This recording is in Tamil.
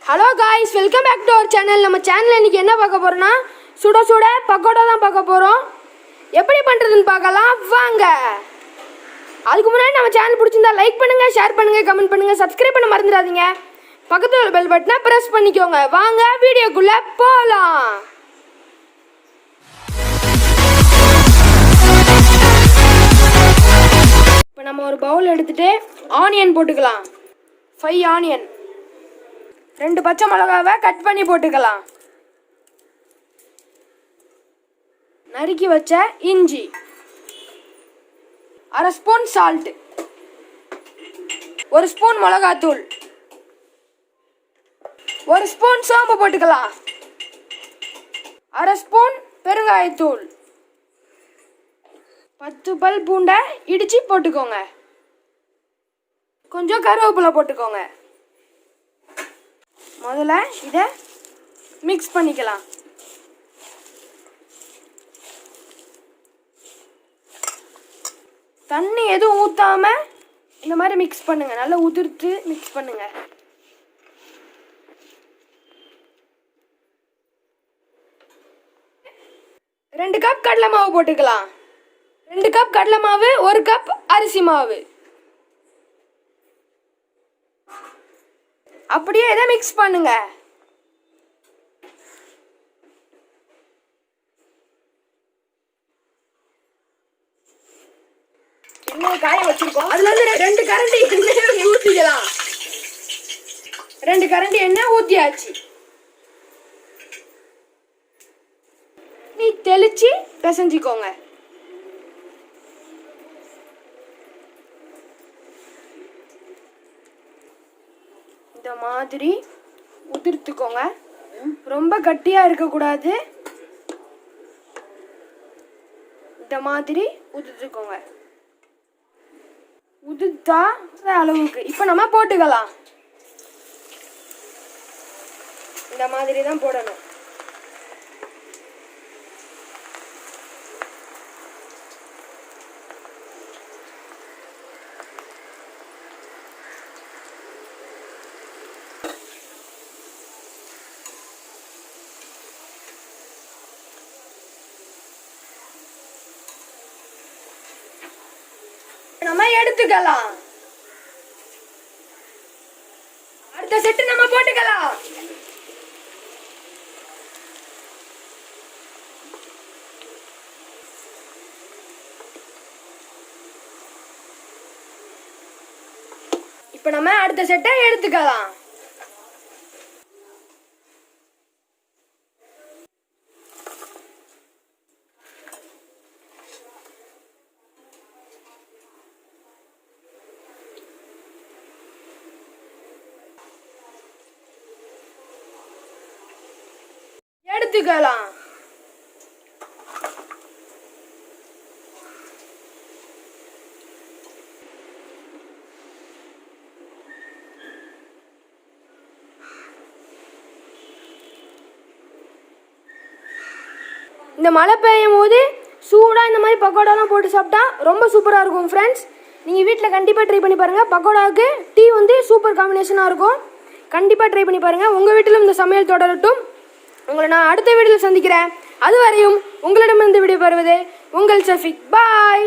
Hello guys, welcome back to our channel. நம்ம சேனலில் இன்றைக்கி என்ன பார்க்க போகிறோன்னா சுட சுட பக்கோடா தான் பார்க்க போகிறோம். எப்படி பண்ணுறதுன்னு பார்க்கலாம் வாங்க. அதுக்கு முன்னாடி நம்ம சேனல் பிடிச்சிருந்தா லைக் பண்ணுங்கள், ஷேர் பண்ணுங்கள், கமெண்ட் பண்ணுங்கள், சப்ஸ்கிரைப் பண்ண மறந்துடாதீங்க. பக்கத்தில் உள்ள பெல் பட்டனை ப்ரெஸ் பண்ணிக்கோங்க. வாங்க வீடியோக்குள்ளே போகலாம். இப்போ நம்ம ஒரு பவுல் எடுத்துகிட்டு ஆனியன் போட்டுக்கலாம். 5 ஆனியன், 2 பச்சை மிளகாவை கட் பண்ணி போட்டுக்கலாம். நறுக்கி வச்ச இஞ்சி, 1/2 ஸ்பூன் சால்ட், 1 ஸ்பூன் மிளகாத்தூள், 1 ஸ்பூன் சோம்பு போட்டுக்கலாம். 1/2 ஸ்பூன் பெருங்காயத்தூள், 10 பல் பூண்டை இடிச்சு போட்டுக்கோங்க. கொஞ்சம் கருவேப்பிலை போட்டுக்கோங்க. முதல்ல இதை மிக்ஸ் பண்ணிக்கலாம். தண்ணி எதுவும் ஊற்றாம இந்த மாதிரி மிக்ஸ் பண்ணுங்க. நல்லா உதிர்த்து மிக்ஸ் பண்ணுங்க. ரெண்டு கப் கடலை மாவு போட்டுக்கலாம். 2 கப் கடலை மாவு, 1 கப் அரிசி மாவு. அப்படியே இதை மிக்ஸ் பண்ணுங்க. எண்ணெய் காய வச்சிருக்கோம். அதுல இருந்து 2 கரண்டி எண்ணெய் ஊத்திக்கலாம். 2 கரண்டி எண்ணெய் ஊத்தியாச்சு. நீ தெளிச்சு பிசைஞ்சிக்கோங்க. இந்த மாதிரி உதிர்த்துக்கோங்க. ரொம்ப கட்டியாக இருக்கக்கூடாது. இந்த மாதிரி உதிர்த்துக்கோங்க. உதிர்த்தா அளவுக்கு இப்போ நம்ம போட்டுக்கலாம். இந்த மாதிரி தான் போடணும். நம்ம எடுத்துக்கலாம். அடுத்த செட்டு நம்ம போட்டுக்கலாம். இப்ப நம்ம அடுத்த செட்டை எடுத்துக்கலாம். எடுத்துக்கலாம். இந்த மழை பெய்யும் போது சூடாக இந்த மாதிரி பக்கோடாலாம் போட்டு சாப்பிட்டா ரொம்ப சூப்பராக இருக்கும் ஃப்ரெண்ட்ஸ். நீங்கள் வீட்டில் கண்டிப்பாக ட்ரை பண்ணி பாருங்கள். பக்கோடாவுக்கு டீ சூப்பர் காம்பினேஷனாக இருக்கும். கண்டிப்பாக ட்ரை பண்ணி பாருங்கள். உங்கள் வீட்டிலும் இந்த சமையல் தொடரட்டும். உங்களை நான் அடுத்த வீடியோவில் சந்திக்கிறேன். அதுவரையும் உங்களிடமிருந்து விடைபெறுவது உங்கள் சஃபிக். பாய்.